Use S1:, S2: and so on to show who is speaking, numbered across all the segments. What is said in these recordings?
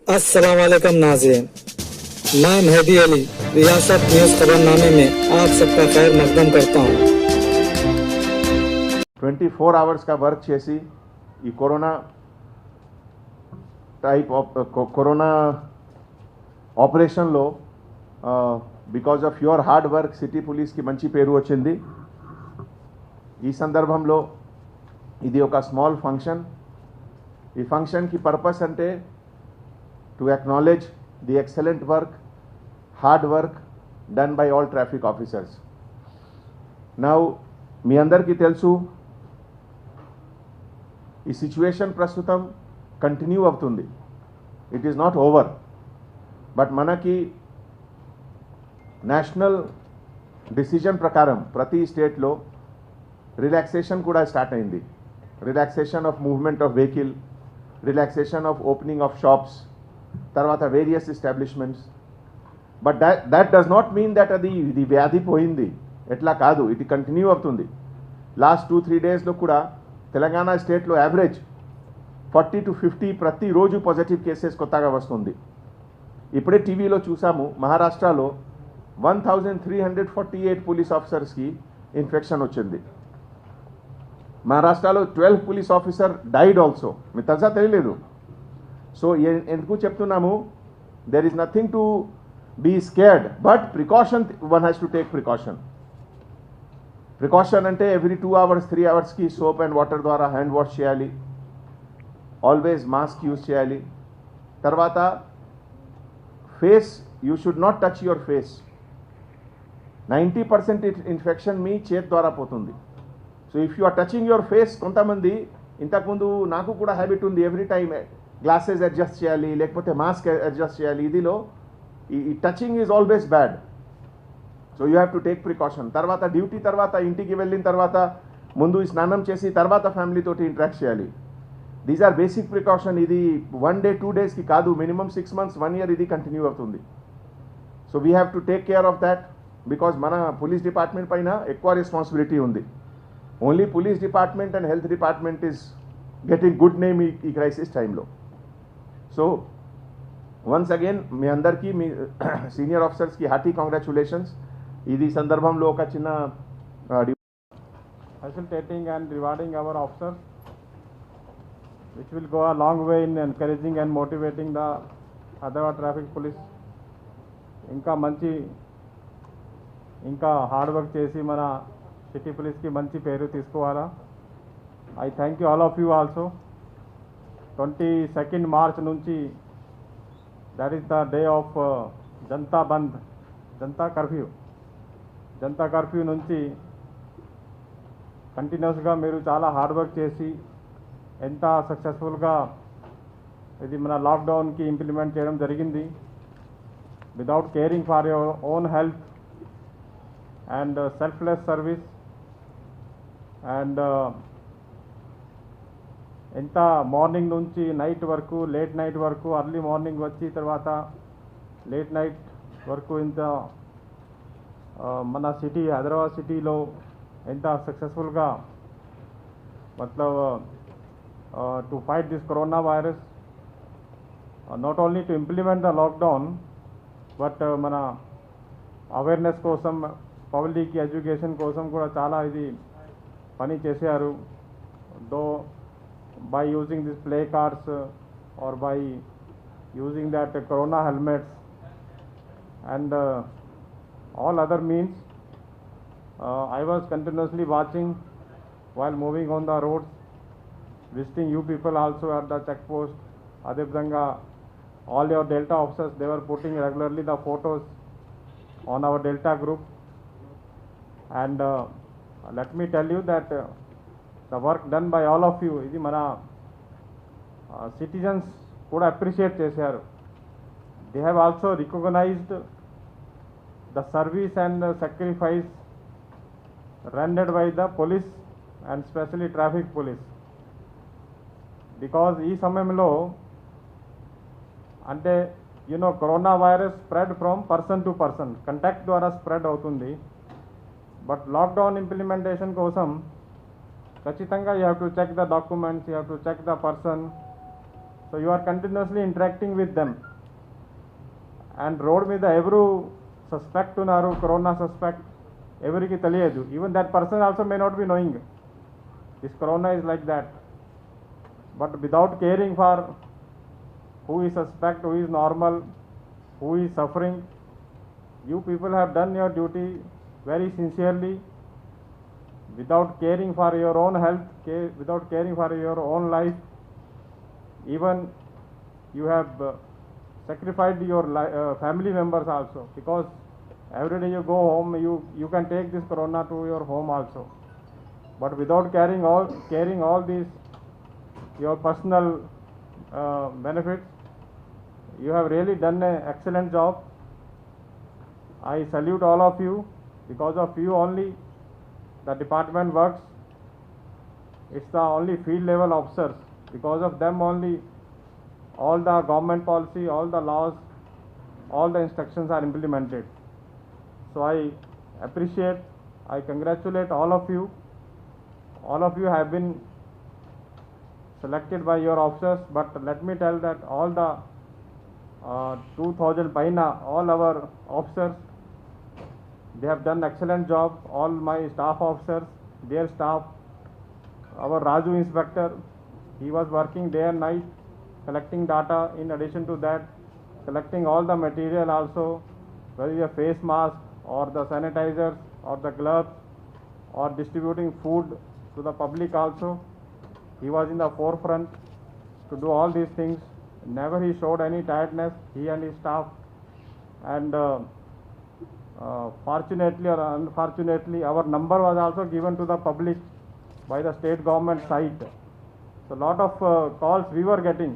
S1: अस्सलाम वालेकुम नाज़रीन, मैं मेहदी अली रियासत न्यूज़ खबरनामे में आप सबका खैर मकदम करता हूँ।
S2: 24 అవర్స్ గా వర్క్ చేసి ఈ కరోనా టైప్ ఆఫ్ కరోనా ఆపరేషన్లో because of your hard work city పోలీస్కి మంచి పేరు వచ్చింది. ఈ సందర్భంలో ఇది ఒక స్మాల్ ఫంక్షన్. ఈ ఫంక్షన్కి పర్పస్ అంటే to acknowledge the excellent work, hard work done by all traffic officers. Now మీ అందరికీ తెలుసు ఈ సిచ్యువేషన్ ప్రస్తుతం కంటిన్యూ అవుతుంది. It is not over. But మనకి నేషనల్ డిసిజన్ ప్రకారం ప్రతి స్టేట్లో రిలాక్సేషన్ కూడా స్టార్ట్ అయింది. Relaxation of movement of vehicle, relaxation of opening of shops, తర్వాత various establishments. But that does not mean that ఇది వ్యాధి పోయింది, ఎట్లా కాదు, ఇది కంటిన్యూ అవుతుంది. లాస్ట్ 2-3 డేస్లో కూడా తెలంగాణ స్టేట్లో యావరేజ్ 40 to 50 ప్రతిరోజు పాజిటివ్ కేసెస్ కొత్తగా వస్తుంది. ఇప్పుడే టీవీలో చూసాము, మహారాష్ట్రలో 1348 పోలీస్ ఆఫీసర్స్కి ఇన్ఫెక్షన్ వచ్చింది. మహారాష్ట్రలో 12 పోలీస్ ఆఫీసర్ డైడ్ ఆల్సో. మీకు తెలుసా? తెలియలేదు. సో ఎందుకు చెప్తున్నాము, there is nothing to be scared, but precaution one has to take precaution. Precaution అంటే every 2 hours 3 hours soap and water ద్వారా హ్యాండ్ వాష్ చేయాలి, ఆల్వేస్ మాస్క్ యూజ్ చేయాలి. తర్వాత face, you should not touch your face. 90% infection మీ చేతి ద్వారా పోతుంది. So if you are touching your face, కొంతమంది ఇంతకుముందు నాకు కూడా హ్యాబిట్ ఉంది, ఎవ్రీ టైమ్ గ్లాసెస్ అడ్జస్ట్ చేయాలి, లేకపోతే మాస్క్ అడ్జస్ట్ చేయాలి. ఇదిలో ఈ touching is always bad. So you have to take precaution. తర్వాత డ్యూటీ తర్వాత ఇంటికి వెళ్ళిన తర్వాత ముందు స్నానం చేసి తర్వాత ఫ్యామిలీతోటి ఇంటరాక్ట్ చేయాలి. These are basic precaution. ఇది 1 day 2 daysకి కాదు, మినిమం 6 months 1 year ఇది కంటిన్యూ అవుతుంది. So we have to take care of that, because మన పోలీస్ డిపార్ట్మెంట్ పైన ఎక్కువ రెస్పాన్సిబిలిటీ ఉంది. Only police department and health department is getting good name ఈ క్రైసిస్ టైంలో. సో వన్స్ అగైన్ మీ అందరికీ, మీ సీనియర్ ఆఫీసర్స్కి హార్టీ కంగ్రాచులేషన్స్. ఇది సందర్భంలో ఒక చిన్న
S3: facilitating and rewarding our officers, which will go a long way in encouraging and motivating the Hyderabad traffic police. ఇంకా hard work చేసి మన సిటీ పోలీస్కి మంచి పేరు తీసుకోవాలా. I thank you all of you also. 22nd March నుంచి, that is the day of Janata bandh, Janata curfew నుంచి కంటిన్యూస్గా మీరు చాలా హార్డ్ వర్క్ చేసి ఎంత సక్సెస్ఫుల్గా ఇది మన లాక్డౌన్కి ఇంప్లిమెంట్ చేయడం జరిగింది. Without caring for your own health and selfless service. And ఎంత మార్నింగ్ నుంచి నైట్ వరకు, లేట్ నైట్ వరకు, అర్లీ మార్నింగ్ వచ్చి తర్వాత లేట్ నైట్ వరకు ఇంత మన సిటీ హైదరాబాద్ సిటీలో ఎంత సక్సెస్ఫుల్గా to fight this corona virus, not only to implement the lockdown, but మన అవేర్నెస్ కోసం, పబ్లిక్ ఎడ్యుకేషన్ కోసం కూడా చాలా ఇది పని చేశారు. దో by using these play cards or by using that corona helmets and all other means. I was continuously watching while moving on the roads, visiting you people also at the checkpost. Adibdanga, all your Delta officers, they were putting regularly the photos on our Delta group. And let me tell you that the work done by all of you, ఇది మన citizens కూడా appreciate చేశారు. They have also recognised the service and sacrifice rendered by the police and specially traffic police. Because ఈ సమయంలో అంటే corona virus spread from person to person, contact ద్వారా spread అవుతుంది. But lockdown implementation కోసం ఖచ్చితంగా you have to check the documents, you have to check the person, So you are continuously interacting with them. And road మీద ఎవరు suspect ఉన్నారు, corona suspect ఎవరికి తెలియదు. Even that person also may not be knowing this corona is like that. But without caring for who is suspect, who is normal, who is suffering, you people have done your duty very sincerely, without caring for your own health, without caring for your own life. Even you have sacrificed your family members also, because every day you go home, you can take this corona to your home also. But without caring all these your personal benefits, you have really done an excellent job. I salute all of you. Because of you only the department works. It's the only field level officers. Because of them only all the government policy, all the laws, all the instructions are implemented. So I appreciate, I congratulate all of you. All of you have been selected by your officers, but let me tell that all the 2000 paina, all our officers, they have done excellent job. All my staff officers, their staff, our Raju inspector, he was working day and night collecting data. In addition to that, collecting all the material also, whether it's a face mask or the sanitizers or the gloves, or distributing food to the public also. He was in the forefront to do all these things. Never he showed any tiredness, he and his staff. And fortunately or unfortunately, our number was also given to the public by the state government side. So lot of calls we were getting,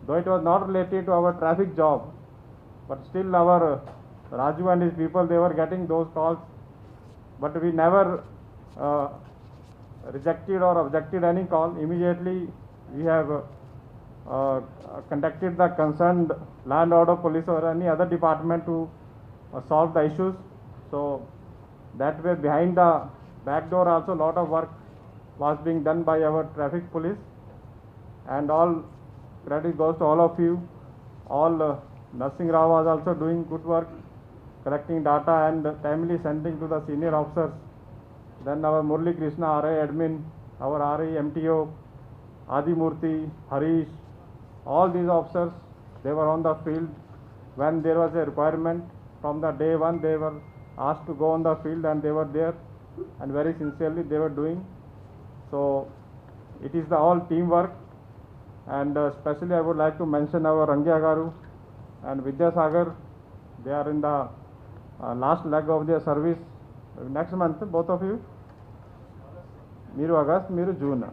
S3: though it was not related to our traffic job, but still our Raju and his people, they were getting those calls. But we never rejected or objected any call. Immediately we have contacted the concerned land order police or any other department to solve the issues. So that way, behind the back door also lot of work was being done by our traffic police. And all credit goes to all of you. All Narsingh Rao was also doing good work, collecting data and timely sending to the senior officers. Then our Murli Krishna RI admin, our RI MTO, Adi Murthy, Harish, all these officers, they were on the field when there was a requirement. From the day one, they were asked to go on the field and they were there, and very sincerely they were doing. So it is the all teamwork. And especially I would like to mention our Rangya Garu and Vidya Sagar. They are in the last leg of their service. Next month, both of you, Miru August, Miru June.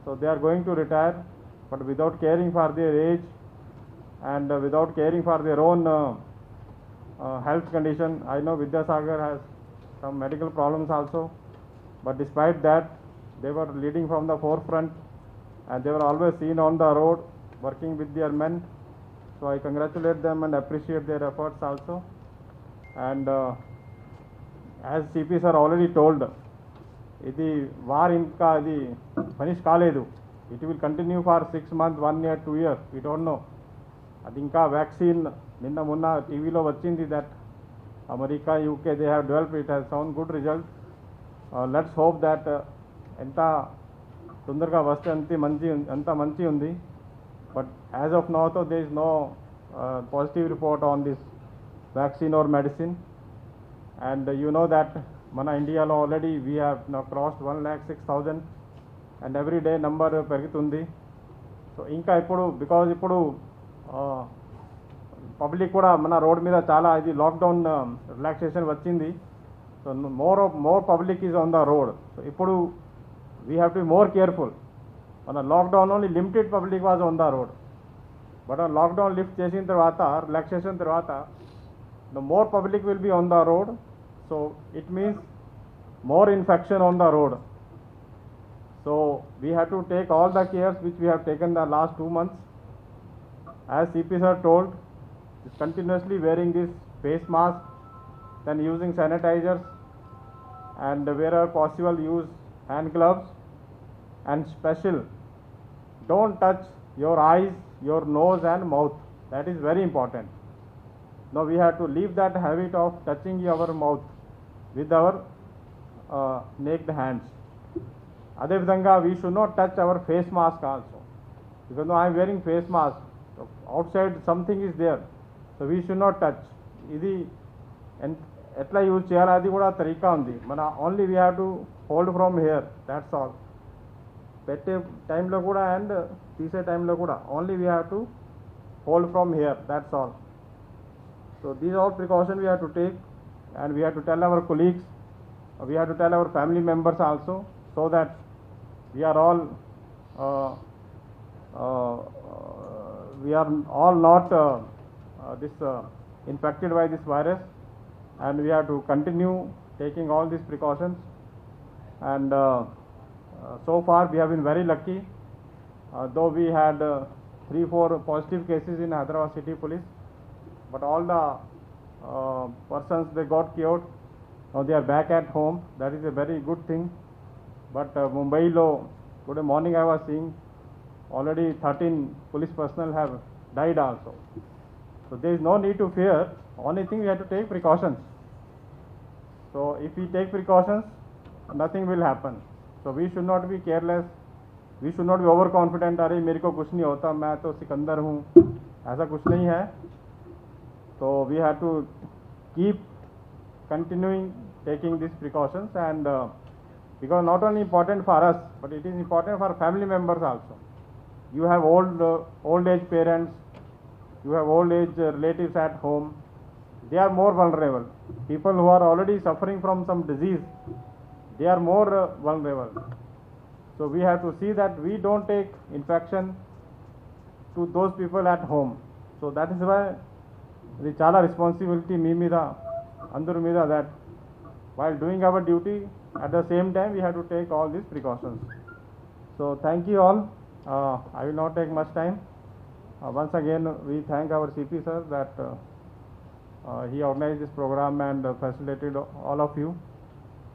S3: So they are going to retire, but without caring for their age and without caring for their own health condition. I know Vidya Sagar has some medical problems also, but despite that, they were leading from the forefront and they were always seen on the road working with their men. So I congratulate them and appreciate their efforts also. And as CP sir already told, ఇది war ఇంకా ఇది finish కాలేదు. It will continue for 6 months, 1 year, 2 years, we don't know. అది ఇంకా vaccine నిన్న మొన్న టీవీలో వచ్చింది that America, UK, they have developed, it has sound good result. Let's hope that ఎంత తొందరగా వస్తే అంత మంచి ఉంది. But as of now there is no positive report on this vaccine or medicine. And you know that మన ఇండియాలో already we have now crossed 1,06,000 and every day number పెరుగుతుంది. So ఇంకా ఇప్పుడు బికాజ్ ఇప్పుడు పబ్లిక్ కూడా మన రోడ్ మీద చాలా ఇది లాక్డౌన్ రిలాక్సేషన్ వచ్చింది. So more public is on the road. So ఇప్పుడు we have to be more careful. మన lockdown only limited public was on the road, but lockdown lift చేసిన తర్వాత రిలాక్సేషన్ తర్వాత the more public will be on the road, so it means more infection on the road. So we have to take all the cares which we have taken the last 2 months. As CP sir told, is continuously wearing this face mask, then using sanitizers, and wherever possible use hand gloves, and special don't touch your eyes, your nose and mouth. That is very important. Now we have to leave that habit of touching our mouth with our naked hands. Adevdanga, we should not touch our face mask also. Because now I am wearing face mask. So outside something is there. So we should not touch. ఇది ఎట్లా use చేయాలి అది కూడా తరీకా ఉంది. మన only we have to hold from here, that's all. పెట్టే టైంలో కూడా అండ్ తీసే టైంలో కూడా only we have to hold from here, that's all. So these all precaution we have to take and we have to tell our colleagues, we have to tell our family members also, so that we are all not infected by this virus, and we have to continue taking all these precautions. And so far we have been very lucky, though we had 3-4 positive cases in Hyderabad City Police, but all the persons, they got cured. Now they are back at home. That is a very good thing. But Mumbai lo, today morning I was seeing already 13 police personnel have died also. So there is no need to fear. Only thing we have to take precautions. So if we take precautions, nothing will happen. So we should not be careless. We should not be overconfident. अरे मेरे को कुछ नहीं होता, मैं तो सिकंदर हूँ. ऐसा कुछ नहीं है. So we have to keep continuing taking these precautions, and because not only important for us, but it is important for family members also. You have old age parents, you have old age relatives at home. They are more vulnerable. People who are already suffering from some disease, they are more vulnerable. So we have to see that we don't take infection to those people at home. So that is why ఇది చాలా responsibility మీ మీద, అందరి మీద, that while doing our duty, at the same time we have to take all these precautions. So thank you all. I will not take much time. Once again we thank our CP sir that he organized this program and facilitated all of you,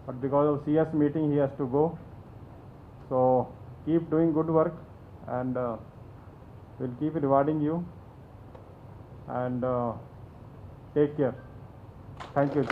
S3: but because of CS meeting he has to go. So keep doing good work, and we'll keep rewarding you, and take care. Thank you.